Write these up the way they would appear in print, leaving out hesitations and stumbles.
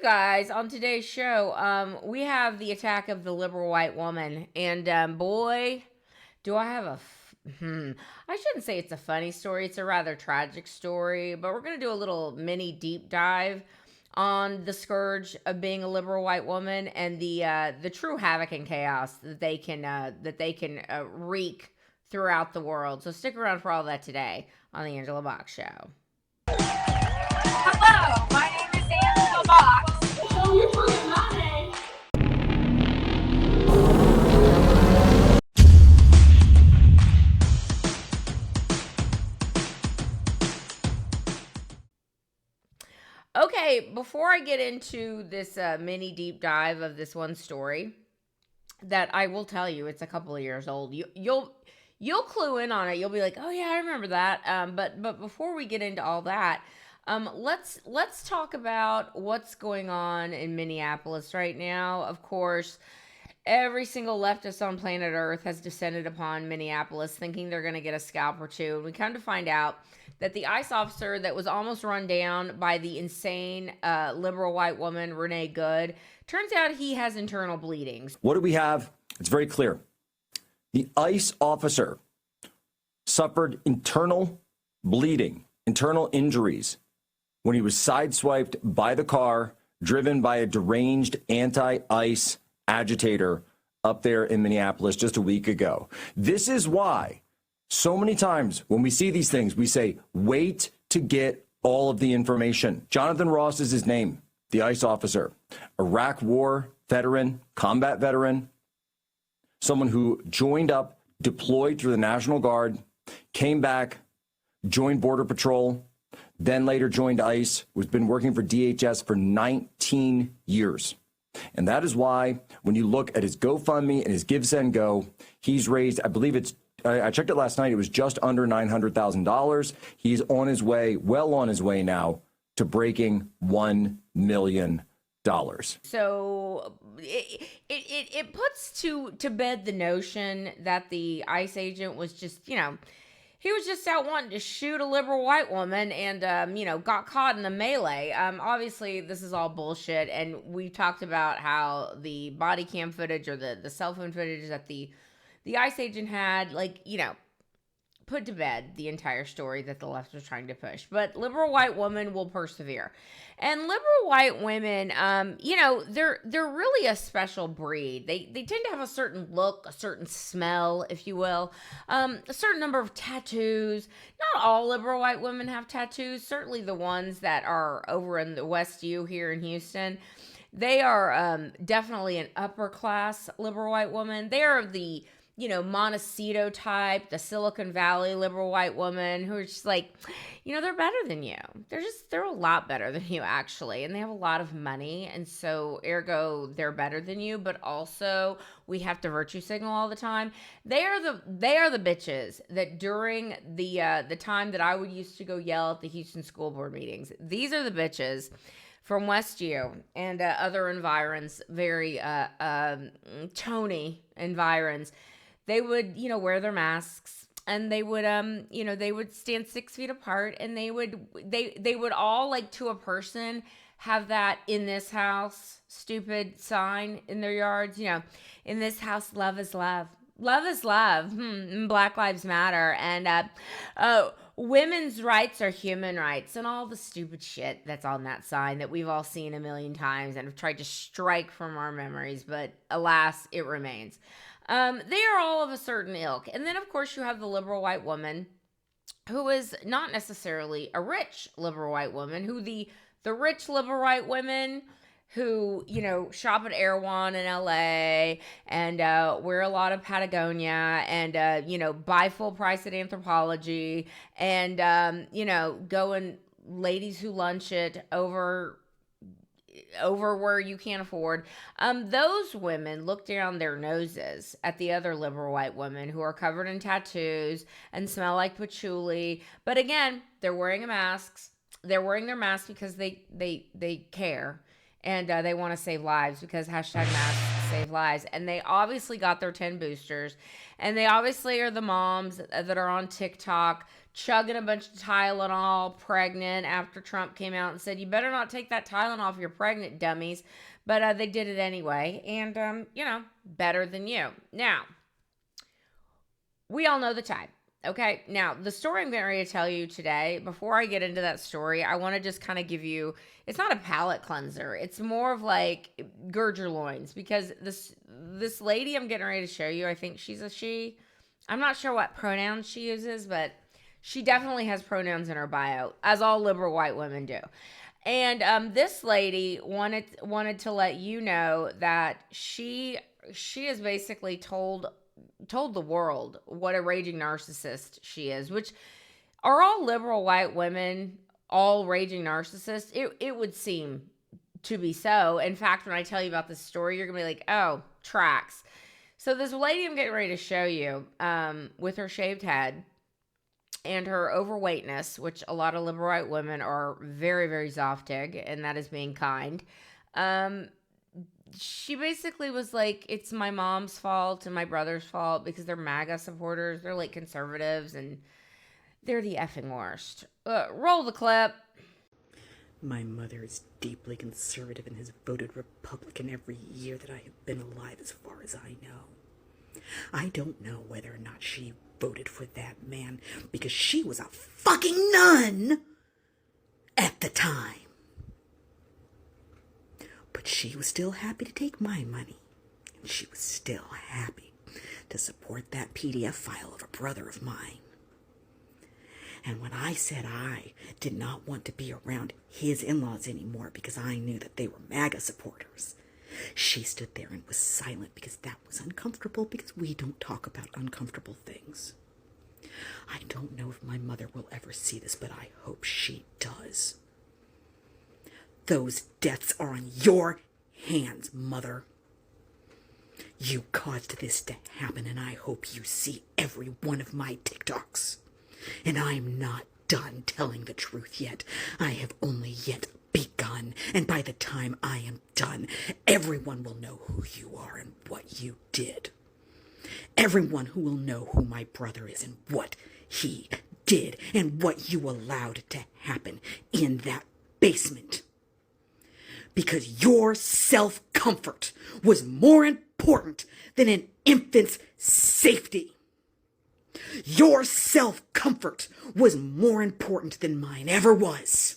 guys, on today's show, we have the attack of the liberal white woman, and boy, do I have I shouldn't say it's a funny story. It's a rather tragic story, but we're gonna do a little mini deep dive on the scourge of being a liberal white woman and the true havoc and chaos that they can wreak throughout the world. So stick around for all that today on the Angela Box Show. Hello, my name is Angela Box. Show your fucking money. Okay, before I get into this mini deep dive of this one story, that I will tell you, it's a couple of years old. You'll clue in on it. You'll be like, oh yeah, I remember that. But before we get into all that, let's talk about what's going on in Minneapolis right now. Of course, every single leftist on planet Earth has descended upon Minneapolis thinking they're going to get a scalp or two. And we come to find out that the ICE officer that was almost run down by the insane liberal white woman, Renee Good, turns out he has internal bleedings. What do we have? It's very clear. The ICE officer suffered internal bleeding, internal injuries when he was sideswiped by the car driven by a deranged anti-ICE agitator up there in Minneapolis just a week ago. This is why so many times when we see these things, we say, wait to get all of the information. Jonathan Ross is his name, the ICE officer, Iraq war veteran, combat veteran, someone who joined up, deployed through the National Guard, came back, joined Border Patrol, then later joined ICE, who's been working for DHS for 19 years. And that is why when you look at his GoFundMe and his Give, Send, Go, he's raised, I believe I checked it last night, it was just under $900,000. He's on his way, well on his way now, to breaking $1 million. So it puts to bed the notion that the ICE agent was just, he was just out wanting to shoot a liberal white woman and, got caught in the melee. Obviously, this is all bullshit. And we talked about how the body cam footage or the cell phone footage that the ICE agent had, put to bed the entire story that the left was trying to push. But liberal white women will persevere. And liberal white women, they're really a special breed. They tend to have a certain look, a certain smell, if you will, a certain number of tattoos. Not all liberal white women have tattoos. Certainly the ones that are over in the West U here in Houston. They are definitely an upper class liberal white woman. They are the Montecito type, the Silicon Valley liberal white woman who are just like, they're better than you. They're a lot better than you, actually. And they have a lot of money. And so ergo, they're better than you. But also we have to virtue signal all the time. They are the bitches that during the time that I would used to go yell at the Houston school board meetings. These are the bitches from West U and other environs, very Tony environs. They would, wear their masks and they would, they would stand 6 feet apart and they would all, like, to a person, have that "in this house" stupid sign in their yards. In this house, love is love. Love is love. Black Lives Matter. And women's rights are human rights, and all the stupid shit that's on that sign that we've all seen a million times and have tried to strike from our memories. But alas, it remains. They are all of a certain ilk. And then, of course, you have the liberal white woman who is not necessarily a rich liberal white woman, who the rich liberal white women who, shop at Erewhon in LA and wear a lot of Patagonia and, buy full price at Anthropology and, go and ladies who lunch it over where you can't afford. Those women look down their noses at the other liberal white women who are covered in tattoos and smell like patchouli. But again, they're wearing masks. They're wearing their masks because they care. And they want to save lives because #masks save lives. And they obviously got their 10 boosters. And they obviously are the moms that are on TikTok chugging a bunch of Tylenol, pregnant, after Trump came out and said, you better not take that Tylenol if you're pregnant, dummies. But they did it anyway. And, better than you. Now, we all know the type. Okay, now the story I'm getting ready to tell you today, before I get into that story, I want to just kind of give you, it's not a palate cleanser. It's more of like gird your loins, because this lady I'm getting ready to show you, I think she's a she. I'm not sure what pronouns she uses, but she definitely has pronouns in her bio, as all liberal white women do. And this lady wanted to let you know that she has basically told the world what a raging narcissist she is. Which, are all liberal white women all raging narcissists? It would seem to be so. In fact, when I tell you about this story, you're gonna be like, oh, tracks. So this lady I'm getting ready to show you, with her shaved head and her overweightness, which a lot of liberal white women are very, very zoftig, and that is being kind. She basically was like, it's my mom's fault and my brother's fault because they're MAGA supporters. They're like conservatives and they're the effing worst. Roll the clip. My mother is deeply conservative and has voted Republican every year that I have been alive, as far as I know. I don't know whether or not she voted for that man because she was a fucking nun at the time. But she was still happy to take my money. And she was still happy to support that PDF file of a brother of mine. And when I said I did not want to be around his in-laws anymore because I knew that they were MAGA supporters, she stood there and was silent because that was uncomfortable, because we don't talk about uncomfortable things. I don't know if my mother will ever see this, but I hope she does. Those deaths are on your hands, Mother. You caused this to happen, and I hope you see every one of my TikToks. And I'm not done telling the truth yet. I have only yet begun, and by the time I am done, everyone will know who you are and what you did. Everyone who will know who my brother is and what he did and what you allowed to happen in that basement. Because your self-comfort was more important than an infant's safety. Your self-comfort was more important than mine ever was.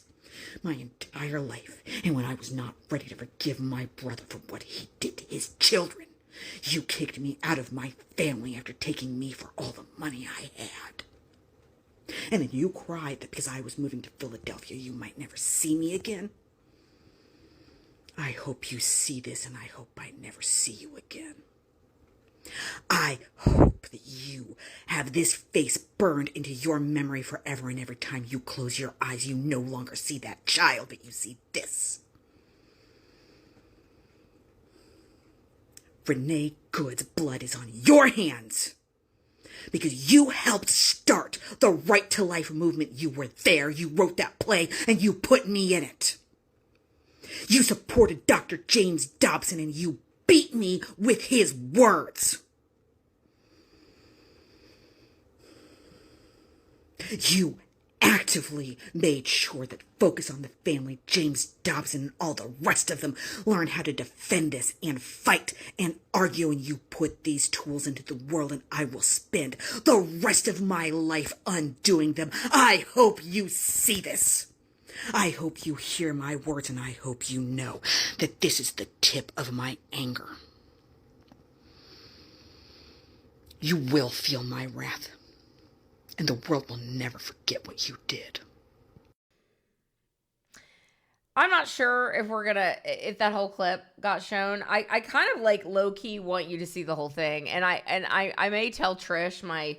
My entire life. And when I was not ready to forgive my brother for what he did to his children, you kicked me out of my family after taking me for all the money I had. And then you cried that because I was moving to Philadelphia, you might never see me again. I hope you see this, and I hope I never see you again. I hope that you have this face burned into your memory forever, and every time you close your eyes, you no longer see that child, but you see this. Renee Good's blood is on your hands. Because you helped start the Right to Life movement. You were there, you wrote that play, and you put me in it. You supported Dr. James Dobson, and you beat me with his words. You actively made sure that Focus on the Family, James Dobson, and all the rest of them learn how to defend us and fight and argue, and you put these tools into the world, and I will spend the rest of my life undoing them. I hope you see this. I hope you hear my words, and I hope you know that this is the tip of my anger. You will feel my wrath, and the world will never forget what you did. I'm not sure if that whole clip got shown. I kind of like low-key want you to see the whole thing. And I may tell Trish, my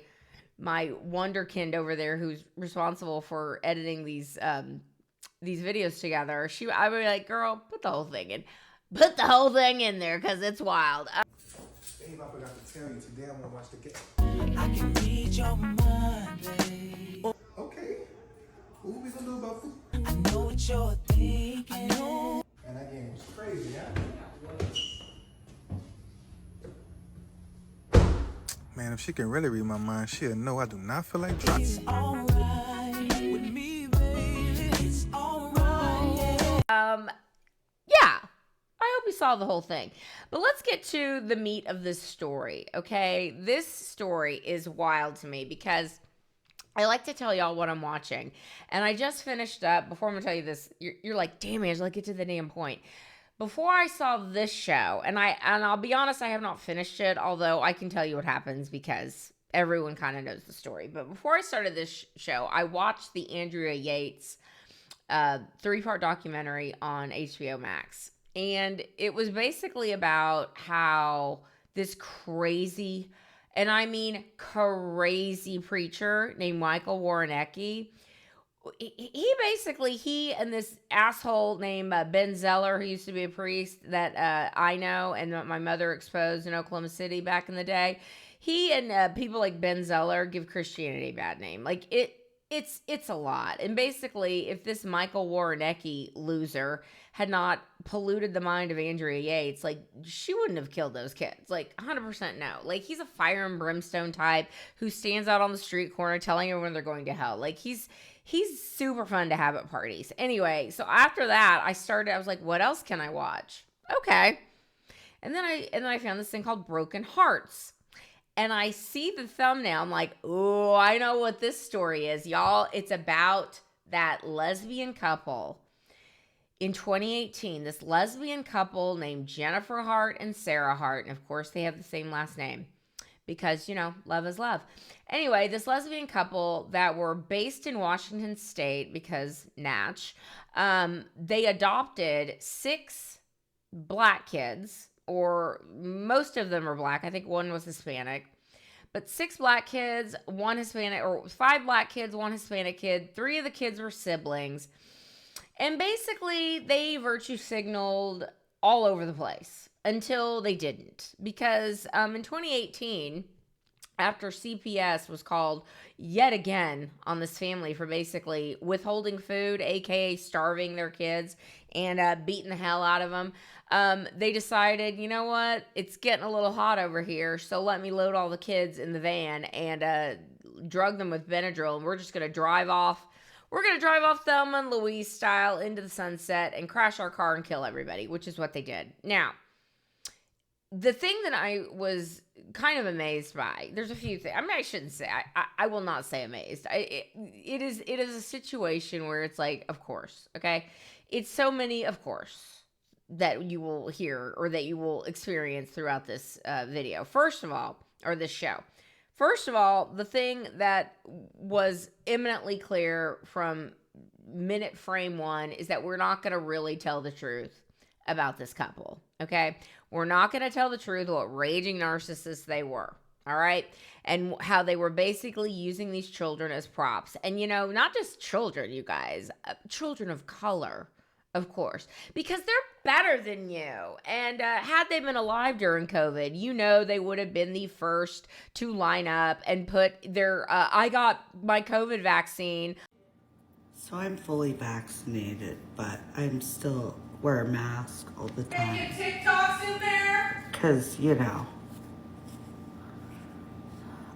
wonderkind over there, who's responsible for editing these videos together. I would be like, girl, put the whole thing in there, because it's wild. Babe, I forgot to tell you today I'm gonna watch the game. I can read your mind, babe. Okay. What we gonna do about food? I know what you're thinking. And that game was crazy, huh? Man, if she can really read my mind, she'll know I do not feel like dropping. Alright with me, baby. It's alright. Yeah. I hope you saw the whole thing. But let's get to the meat of this story, okay? This story is wild to me because I like to tell y'all what I'm watching. And I just finished up, before I'm going to tell you this, you're like, damn, Angela, get to the damn point. Before I saw this show, and I'll be honest, I have not finished it, although I can tell you what happens because everyone kind of knows the story. But before I started this show, I watched the Andrea Yates 3-part documentary on HBO Max. And it was basically about how this crazy, and I mean crazy preacher named Michael Warrenecki, he and this asshole named Ben Zeller, who used to be a priest that I know and that my mother exposed in Oklahoma City back in the day, he and people like Ben Zeller give Christianity a bad name. Like it's a lot. And basically, if this Michael Warrenecki loser had not polluted the mind of Andrea Yates, like, she wouldn't have killed those kids. Like, 100% no. Like, he's a fire and brimstone type who stands out on the street corner telling everyone they're going to hell. Like, he's super fun to have at parties. Anyway, so after that, I was like, what else can I watch? Okay. And then I found this thing called Broken Hearts. And I see the thumbnail. I'm like, oh, I know what this story is, y'all. It's about that lesbian couple in 2018. This lesbian couple named Jennifer Hart and Sarah Hart. And of course, they have the same last name because, love is love. Anyway, this lesbian couple that were based in Washington State because Natch, they adopted 6 black kids, or most of them are black. I think one was Hispanic. But 6 black kids, 1 Hispanic, or 5 black kids, 1 Hispanic kid. 3 of the kids were siblings. And basically, they virtue signaled all over the place until they didn't. Because in 2018, after CPS was called yet again on this family for basically withholding food, aka starving their kids and beating the hell out of them, they decided, you know what, it's getting a little hot over here, so let me load all the kids in the van and drug them with Benadryl, and we're just going to drive off. We're going to drive off Thelma and Louise style into the sunset and crash our car and kill everybody, which is what they did. Now, the thing that I was kind of amazed by, there's a few things. I mean, I shouldn't say, I will not say amazed. It is a situation where it's like, of course, okay? It's so many, of course, that you will hear or that you will experience throughout this video. First of all, or this show. First of all, the thing that was eminently clear from minute frame 1 is that we're not going to really tell the truth about this couple, okay? We're not going to tell the truth what raging narcissists they were, all right? And how they were basically using these children as props. And, not just children, you guys, children of color, of course, because they're better than you. And had they been alive during COVID, they would have been the first to line up and put their, I got my COVID vaccine. So I'm fully vaccinated, but I'm still wear a mask all the time. Get TikToks in there. Because,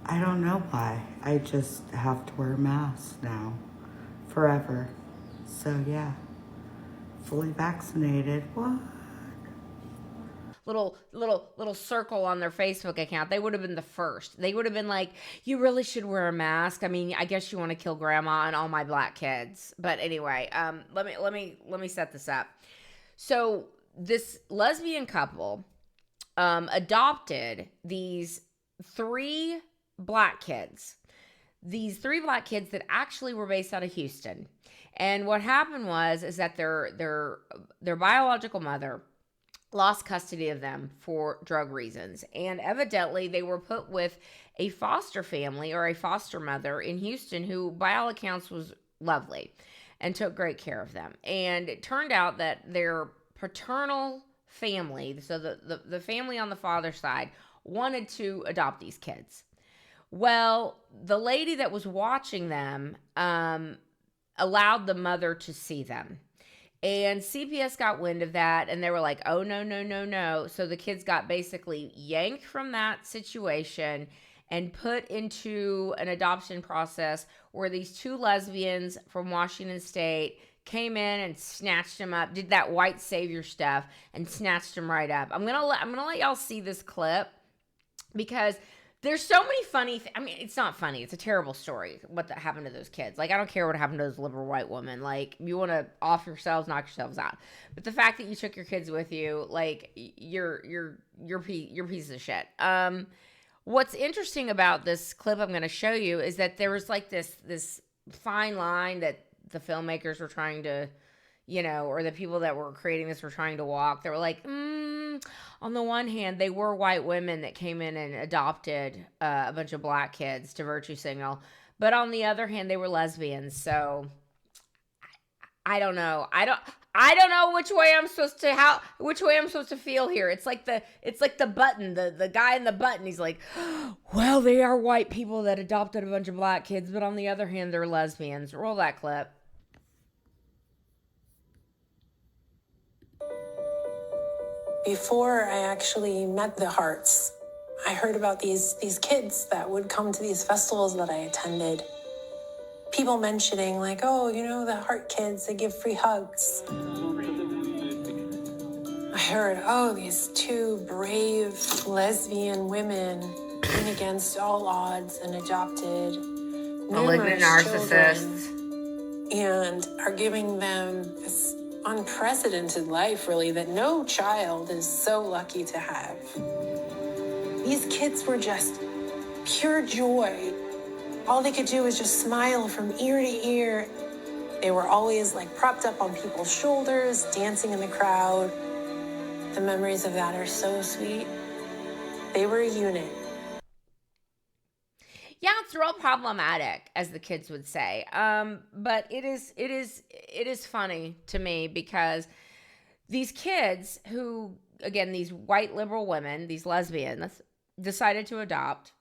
I don't know why. I just have to wear a mask now. Forever. So, yeah. Fully vaccinated. What? Little circle on their Facebook account. They would have been the first. They would have been like, you really should wear a mask. I mean, I guess you want to kill grandma and all my black kids. But anyway, let me set this up. So this lesbian couple adopted these 3 black kids. These 3 black kids that actually were based out of Houston. And what happened is that their biological mother lost custody of them for drug reasons. And evidently they were put with a foster family or a foster mother in Houston who, by all accounts, was lovely and took great care of them. And it turned out that their paternal family, so the family on the father's side, wanted to adopt these kids. Well, the lady that was watching them allowed the mother to see them. And CPS got wind of that, and they were like, oh, no. So the kids got basically yanked from that situation and put into an adoption process where these two lesbians from Washington State came in and snatched him up, did that white savior stuff, and snatched him right up. I'm gonna let y'all see this clip because there's so many funny. I mean, it's not funny. It's a terrible story. What that happened to those kids? Like, I don't care what happened to those liberal white women. Like, you want to off yourselves, knock yourselves out. But the fact that you took your kids with you, like, you're piece of shit. What's interesting about this clip I'm going to show you is that there was like this fine line that the filmmakers were trying to, or the people that were creating this were trying to walk. They were like, on the one hand, they were white women that came in and adopted a bunch of black kids to virtue signal. But on the other hand, they were lesbians. So I don't know. I don't know which way I'm supposed to feel here. It's like the button, the guy in the button. He's like, well, they are white people that adopted a bunch of black kids, but on the other hand, they're lesbians. Roll that clip. Before I actually met the Harts, I heard about these kids that would come to these festivals that I attended. People mentioning like, oh, the Hart kids, they give free hugs. I heard, oh, these two brave lesbian women went against all odds and adopted Malignant narcissists. children and are giving them this unprecedented life, really, that no child is so lucky to have. These kids were just pure joy. All they could do was just smile from ear to ear. They were always like propped up on people's shoulders, dancing in the crowd. The memories of that are so sweet. They were a unit. Yeah, it's real problematic, as the kids would say. But it is funny to me because these kids who, again, these white liberal women, these lesbians, decided to adopt.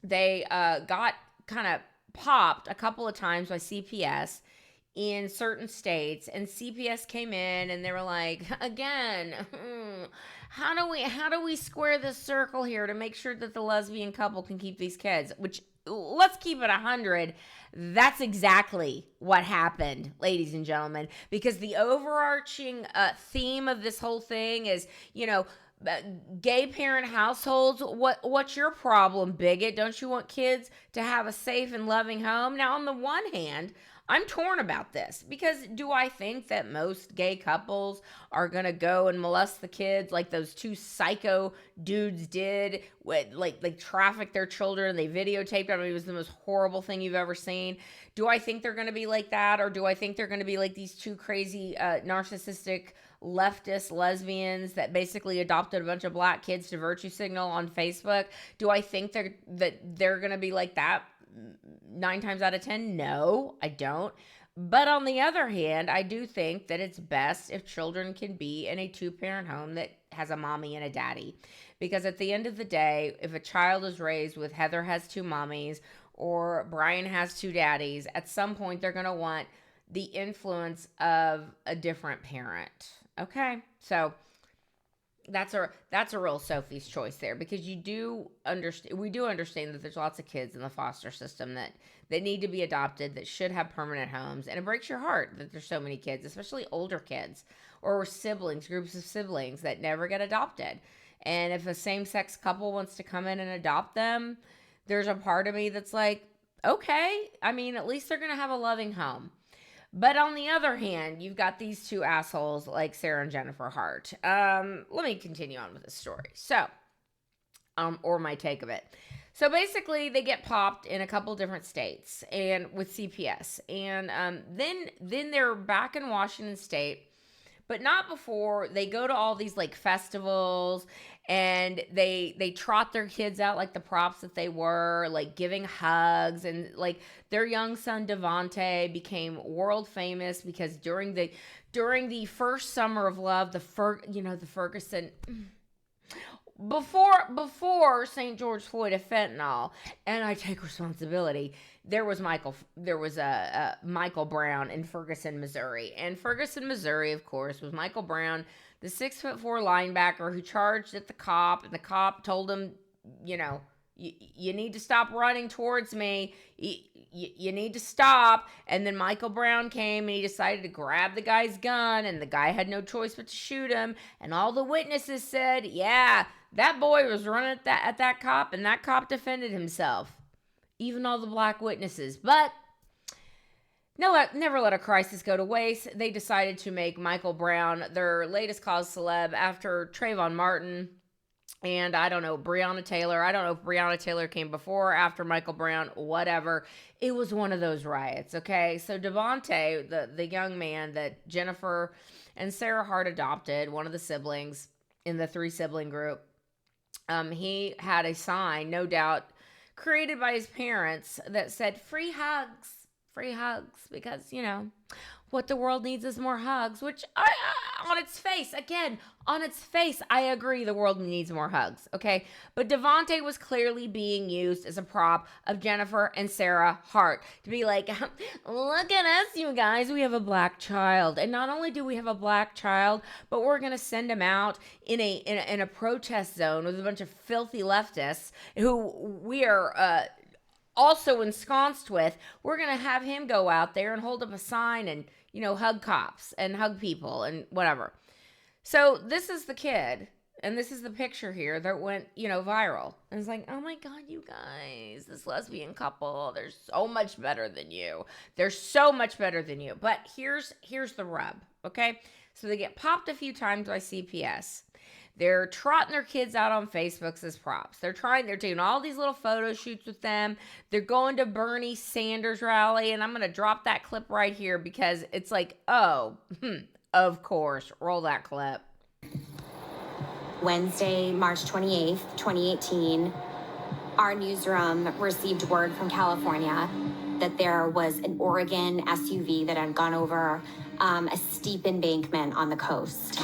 They got kind of popped a couple of times by CPS in certain states, and CPS came in and they were like, again, how do we square this circle here to make sure that the lesbian couple can keep these kids? Which, let's keep it 100. That's exactly what happened, ladies and gentlemen, because the overarching theme of this whole thing is, gay parent households. What's your problem, bigot? Don't you want kids to have a safe and loving home? Now, on the one hand, I'm torn about this because do I think that most gay couples are going to go and molest the kids like those two psycho dudes did, like traffic their children, they videotaped them? It was the most horrible thing you've ever seen. Do I think they're going to be like that? Or do I think they're going to be like these two crazy narcissistic leftist lesbians that basically adopted a bunch of black kids to virtue signal on Facebook? Do I think they're going to be like that 9 times out of 10? No, I don't. But on the other hand, I do think that it's best if children can be in a 2-parent home that has a mommy and a daddy. Because at the end of the day, if a child is raised with Heather has 2 mommies or Brian has 2 daddies, at some point they're going to want the influence of a different parent. Okay? So that's a real Sophie's choice there, because we do understand that there's lots of kids in the foster system that need to be adopted, that should have permanent homes, and it breaks your heart that there's so many kids, especially older kids or siblings, groups of siblings that never get adopted. And if a same-sex couple wants to come in and adopt them, there's a part of me that's like, okay, I mean, at least they're going to have a loving home. But on the other hand, you've got these 2 assholes like Sarah and Jennifer Hart. Let me continue on with this story. So, or my take of it. So basically, they get popped in a couple different states and with CPS. And then they're back in Washington State, but not before they go to all these like festivals, and they trot their kids out like the props that they were, like giving hugs, and like their young son Devontae became world famous because during the first summer of love, the Ferguson, before St. George Floyd of fentanyl, and I take responsibility, there was Michael Brown in Ferguson, Missouri. And Ferguson, Missouri, of course, was Michael Brown, the 6'4" linebacker who charged at the cop, and the cop told him, You need to stop running towards me. You need to stop. And then Michael Brown came and he decided to grab the guy's gun, and the guy had no choice but to shoot him. And all the witnesses said, yeah, that boy was running at that cop, and that cop defended himself. Even all the black witnesses. But no, never let a crisis go to waste. They decided to make Michael Brown their latest cause celeb after Trayvon Martin and I don't know, Breonna Taylor. I don't know if Breonna Taylor came before or after Michael Brown, whatever. It was one of those riots, okay? So Devontae, the young man that Jennifer and Sarah Hart adopted, one of the siblings in the 3-sibling group, he had a sign, no doubt, created by his parents that said, free hugs, because, you know, what the world needs is more hugs, which on its face, I agree the world needs more hugs, okay? But Devontae was clearly being used as a prop of Jennifer and Sarah Hart to be like, look at us, you guys, we have a black child. And not only do we have a black child, but we're going to send him out in a protest zone with a bunch of filthy leftists who we are also ensconced with. We're going to have him go out there and hold up a sign and, you know, hug cops and hug people and whatever. So this is the kid, and this is the picture here that went, you know, viral. And it's like, oh my God, you guys, this lesbian couple, they're so much better than you. They're so much better than you. But here's the rub, okay? So they get popped a few times by CPS. They're trotting their kids out on Facebook as props. They're doing all these little photo shoots with them. They're going to Bernie Sanders rally, and I'm going to drop that clip right here because it's like, oh, of course, roll that clip. Wednesday, March 28th, 2018, our newsroom received word from California that there was an Oregon SUV that had gone over a steep embankment on the coast.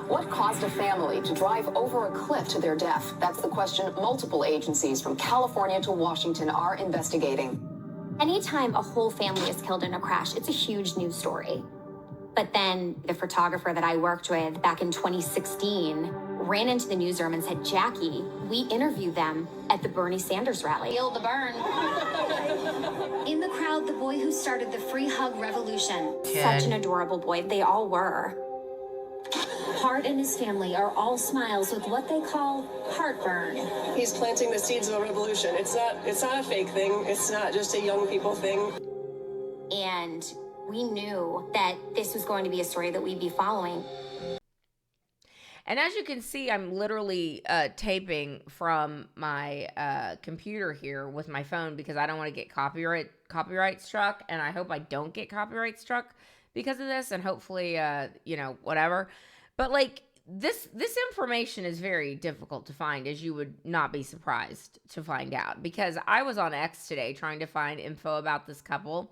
What caused a family to drive over a cliff to their death? That's the question multiple agencies from California to Washington are investigating. Anytime a whole family is killed in a crash, it's a huge news story. But then the photographer that I worked with back in 2016 ran into the newsroom and said, Jackie, we interviewed them at the Bernie Sanders rally. Feel the burn. In the crowd, the boy who started the free hug revolution. Kid. Such an adorable boy. They all were. Hart and his family are all smiles with what they call heartburn. He's planting the seeds of a revolution. It's not a fake thing. It's not just a young people thing. And we knew that this was going to be a story that we'd be following. And as you can see, I'm literally taping from my computer here with my phone because I don't want to get copyright struck, and I hope I don't get copyright struck because of this, and hopefully, you know, whatever. But like this information is very difficult to find, as you would not be surprised to find out, because I was on X today trying to find info about this couple.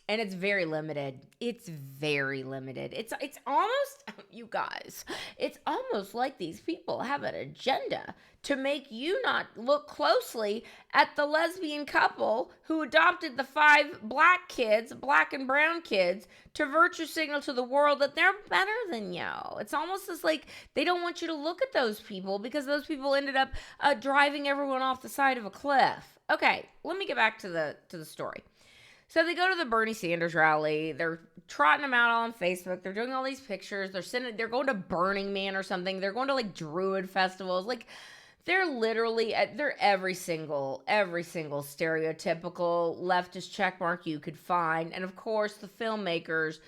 And it's very limited. It's very limited. It's almost, you guys, it's almost like these people have an agenda to make you not look closely at the lesbian couple who adopted the 5 black kids, black and brown kids, to virtue signal to the world that they're better than you. It's almost as like they don't want you to look at those people because those people ended up driving everyone off the side of a cliff. Okay, let me get back to the story. So they go to the Bernie Sanders rally. They're trotting them out on Facebook. They're doing all these pictures. They're going to Burning Man or something. They're going to like Druid festivals. Like they're literally they're every single stereotypical leftist checkmark you could find. And of course, the filmmakers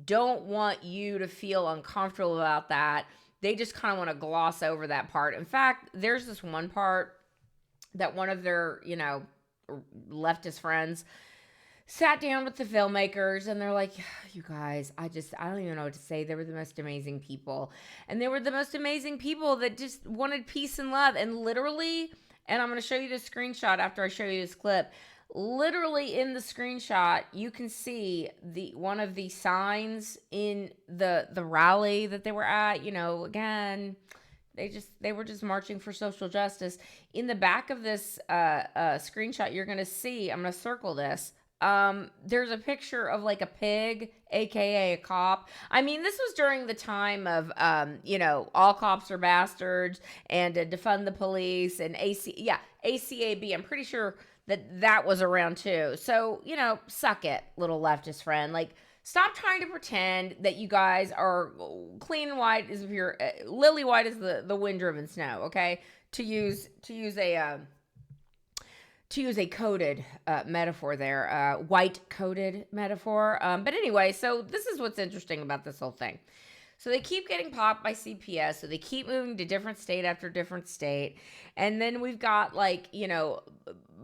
don't want you to feel uncomfortable about that. They just kind of want to gloss over that part. In fact, there's this one part that one of their, you know, leftist friends sat down with the filmmakers, and they're like, you guys, I don't even know what to say. They were the most amazing people. And they were the most amazing people that just wanted peace and love. And literally, and I'm going to show you this screenshot after I show you this clip. Literally in the screenshot, you can see one of the signs in the rally that they were at. You know, again, they were just marching for social justice. In the back of this screenshot, you're going to see, I'm going to circle this. There's a picture of like a pig, aka a cop. I mean, this was during the time of, you know, all cops are bastards and defund the police and ACAB. I'm pretty sure that was around too. So, suck it, little leftist friend. Like, stop trying to pretend that you guys are clean and white as if you're lily white as the wind-driven snow, okay? To use a coded metaphor there, white coded metaphor. But anyway, so this is what's interesting about this whole thing. So they keep getting popped by CPS. So they keep moving to different state after different state. And then we've got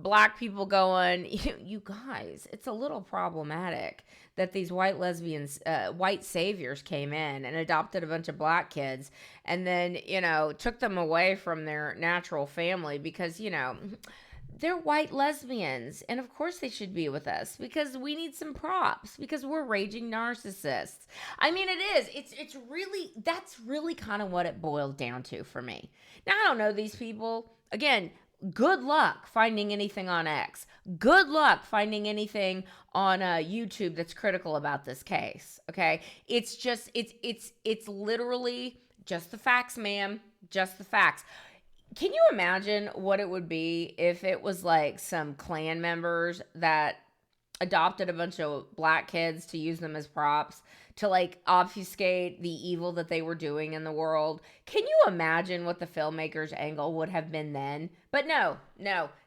black people going, you guys, it's a little problematic that these white lesbians, white saviors came in and adopted a bunch of black kids and then, took them away from their natural family because, they're white lesbians, and of course they should be with us because we need some props because we're raging narcissists. I mean, it is. It's really, that's really kind of what it boils down to for me. Now, I don't know these people. Again, good luck finding anything on X. Good luck finding anything on YouTube that's critical about this case. Okay, it's just it's literally just the facts, ma'am. Just the facts. Can you imagine what it would be if it was like some Klan members that adopted a bunch of black kids to use them as props to like obfuscate the evil that they were doing in the world? Can you imagine what the filmmaker's angle would have been then? But no,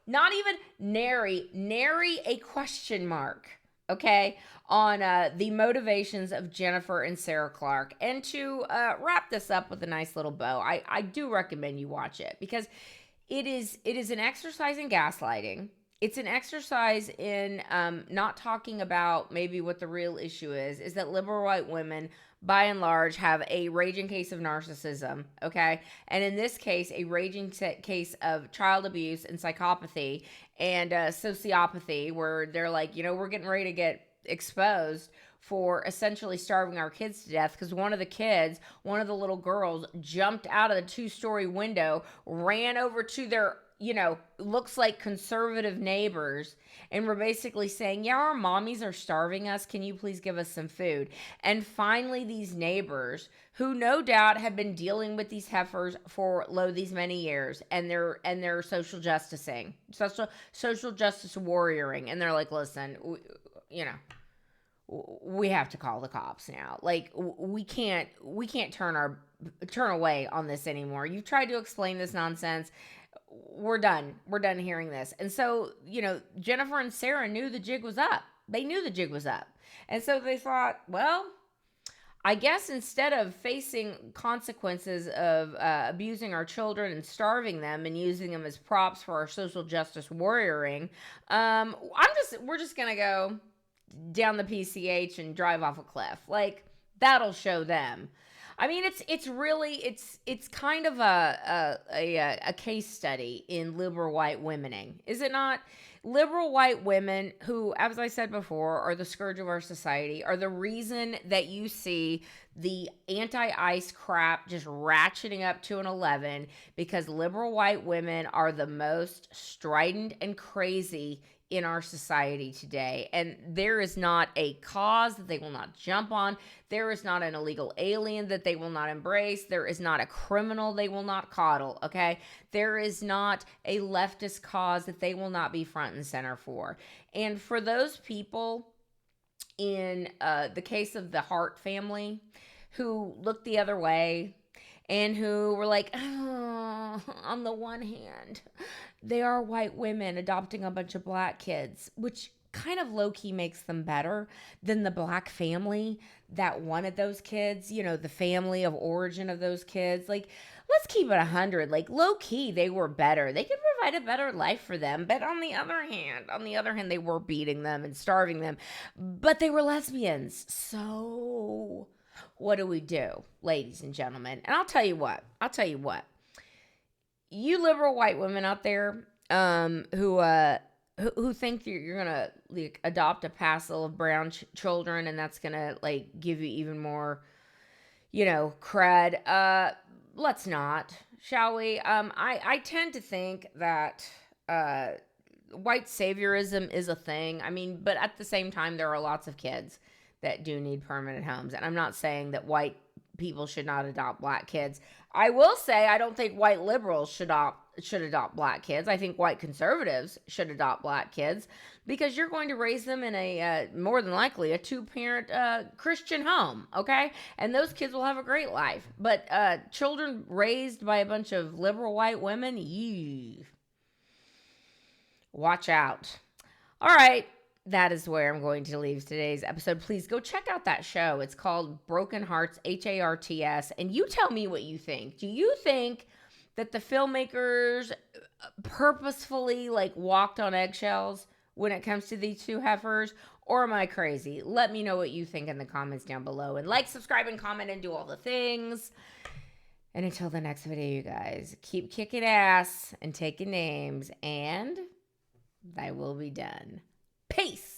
not even nary a question mark. Okay, on the motivations of Jennifer and Sarah Clark. And to wrap this up with a nice little bow, I do recommend you watch it because it is an exercise in gaslighting. It's an exercise in not talking about maybe what the real issue is that liberal white women, by and large, have a raging case of narcissism, okay? And in this case, a raging case of child abuse and psychopathy and sociopathy, where they're like, we're getting ready to get exposed for essentially starving our kids to death because one of the little girls jumped out of the 2-story window, ran over to their looks like conservative neighbors, and we're basically saying, yeah, our mommies are starving us. Can you please give us some food? And finally, these neighbors, who no doubt have been dealing with these heifers for these many years, and they're social justice warrioring, and they're like, listen, we have to call the cops now. Like, we can't turn away on this anymore. You've tried to explain this nonsense. We're done hearing this. And so, Jennifer and Sarah knew the jig was up. They knew the jig was up. And so they thought, well, I guess instead of facing consequences of abusing our children and starving them and using them as props for our social justice warrioring, we're just going to go down the PCH and drive off a cliff. Like, that'll show them. I mean, it's kind of a case study in liberal white womening, is it not? Liberal white women who, as I said before, are the scourge of our society, are the reason that you see the anti-ICE crap just ratcheting up to an 11, because liberal white women are the most strident and crazy in our society today. And there is not a cause that they will not jump on. There is not an illegal alien that they will not embrace. There is not a criminal they will not coddle, okay? There is not a leftist cause that they will not be front and center for. And for those people, in the case of the Hart family, who looked the other way and who were like, oh, on the one hand, they are white women adopting a bunch of black kids, which kind of low-key makes them better than the black family that wanted those kids, the family of origin of those kids. Like, let's keep it 100. Like, low-key, they were better. They could provide a better life for them. But on the other hand, they were beating them and starving them. But they were lesbians. So what do we do, ladies and gentlemen? And I'll tell you what. You liberal white women out there who think you're gonna adopt a passel of brown children and that's gonna give you even more cred, let's not, shall we? I tend to think that white saviorism is a thing. I mean, but at the same time, there are lots of kids that do need permanent homes, and I'm not saying that white people should not adopt black kids. I will say I don't think white liberals should should adopt black kids. I think white conservatives should adopt black kids because you're going to raise them in a, more than likely, a 2-parent Christian home, okay? And those kids will have a great life. But children raised by a bunch of liberal white women, watch out. All right. That is where I'm going to leave today's episode. Please go check out that show. It's called Broken Hearts, Harts. And you tell me what you think. Do you think that the filmmakers purposefully walked on eggshells when it comes to these two heifers? Or am I crazy? Let me know what you think in the comments down below. And subscribe, and comment, and do all the things. And until the next video, you guys, keep kicking ass and taking names. And thy will be done. Peace.